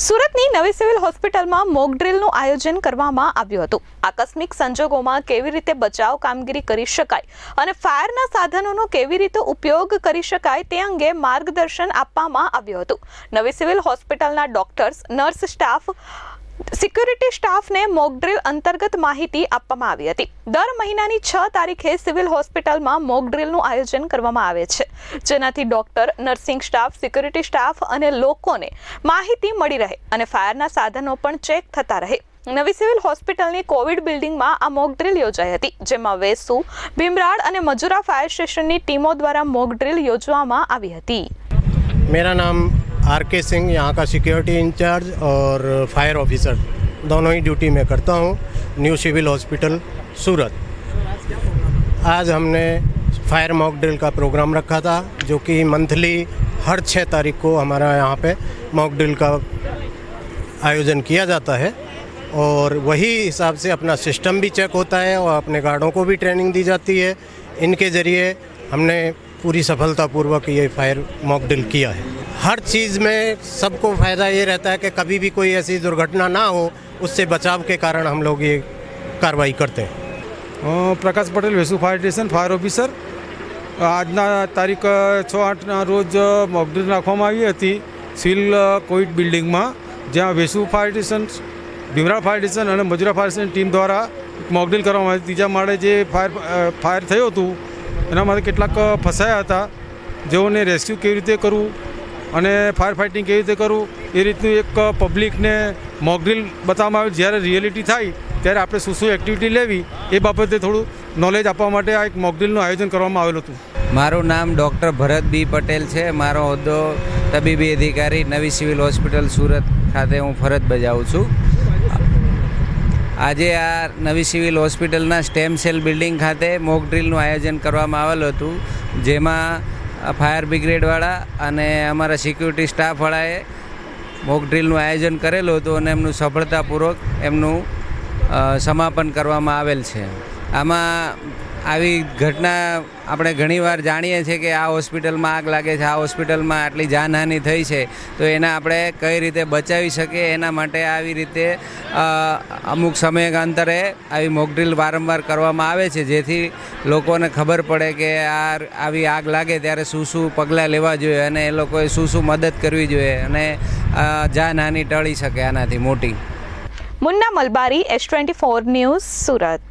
સુરતની નવી સિવિલ હોસ્પિટલમાં મોક ડ્રીલનું આયોજન કરવામાં આવ્યું હતું। આકસ્મિક સંજોગોમાં કેવી રીતે બચાવ કામગીરી કરી શકાય અને ફાયરના સાધનોનો કેવી રીતે ઉપયોગ કરી શકાય તે અંગે માર્ગદર્શન આપવામાં આવ્યું હતું। નવી સિવિલ હોસ્પિટલના ડોક્ટર્સ, નર્સ સ્ટાફ, સિક્યુરિટી સ્ટાફને મોક ડ્રીલ અંતર્ગત માહિતી આપવામાં આવી હતી। દર મહિનાની 6 તારીખે સિવિલ હોસ્પિટલમાં મોક ડ્રીલનું આયોજન કરવામાં આવે છે, જેનાથી doctor, nursing staff, security staff અને લોકોને માહિતી મળી રહે અને ફાયરના સાધનો પણ ચેક થતા રહે। નવી સિવિલ હોસ્પિટલની કોવિડ બિલ્ડિંગમાં આ મોક ડ્રીલ યોજાઈ હતી, જેમાં વેસુ, ભીમરાડ અને મજુરા ફાયર સ્ટેશનની ટીમો દ્વારા મોક ડ્રીલ યોજવામાં આવી હતી। मेरा नाम आर.के. सिंह, यहाँ का सिक्योरिटी इंचार्ज और फायर ऑफिसर दोनों ही ड्यूटी में करता हूँ, न्यू सिविल हॉस्पिटल सूरत। आज हमने फायर मॉक ड्रिल का प्रोग्राम रखा था, जो कि मंथली हर 6 तारीख को हमारा यहाँ पे मॉक ड्रिल का आयोजन किया जाता है और वही हिसाब से अपना सिस्टम भी चेक होता है और अपने गार्डों को भी ट्रेनिंग दी जाती है। इनके ज़रिए हमने पूरी सफलतापूर्वक ये फायर मॉक ड्रिल किया है। हर चीज़ में सबको फ़ायदा ये रहता है कि कभी भी कोई ऐसी दुर्घटना ना हो, उससे बचाव के कारण हम लोग ये कार्रवाई करते हैं। Prakash Patel, Vesu fire station fire officer. આજના તારીખ 6/8ના રોજ મોક ડ્રીલ રાખવામાં આવી હતી સિવિલ કોવિડ બિલ્ડિંગમાં, જ્યાં Vesu fire station, Bhimrad fire station અને મજુરા ફાયર સ્ટેશન ટીમ દ્વારા મોક ડ્રીલ કરવામાં આવી। ત્રીજા માળે જે ફાયર થયું હતું એના માટે કેટલાક ફસાયા હતા, જેઓને રેસ્ક્યુ કેવી રીતે કરવું અને ફાયર ફાઇટિંગ કેવી રીતે કરવું એ રીતનું એક પબ્લિકને મોક ડ્રીલ બતાવવામાં આવ્યું। જ્યારે રિયલિટી થાય ત્યારે આપણે શું એક્ટિવિટી લેવી એ બાબતે થોડું નોલેજ આપવા માટે આ એક મોક ડ્રીલનું આયોજન કરવામાં આવેલું હતું। મારું નામ ડૉક્ટર ભરત બી પટેલ છે। મારો હોદ્દો તબીબી અધિકારી, નવી સિવિલ હોસ્પિટલ સુરત ખાતે હું ફરજ બજાવું છું। આજે આ નવી સિવિલ હોસ્પિટલના સ્ટેમ સેલ બિલ્ડિંગ ખાતે મોક ડ્રીલનું આયોજન કરવામાં આવેલું હતું, જેમાં ફાયર બ્રિગેડવાળા અને અમારા સિક્યુરિટી સ્ટાફવાળાએ મોક ડ્રીલનું આયોજન કરેલું હતું અને એમનું સફળતાપૂર્વક એમનું સમાપન કરવામાં આવેલ છે। આમાં આવી ઘટના આપણે ઘણીવાર જાણીએ છીએ કે આ હોસ્પિટલમાં આગ લાગે છે, આ હોસ્પિટલમાં આટલી જાનહાનિ થઈ છે, તો એના આપણે કઈ રીતે બચાવી શકીએ એના માટે આવી રીતે અમુક સમયાંતરે આવી મોક ડ્રીલ વારંવાર કરવામાં આવે છે, જેથી લોકોને ખબર પડે કે આવી આગ લાગે ત્યારે શું પગલાં લેવા જોઈએ અને એ લોકોએ શું મદદ કરવી જોઈએ અને જાનહાનિ ટળી શકે આનાથી મોટી। મુન્ના મલબારી, S24 ન્યૂઝ, સુરત।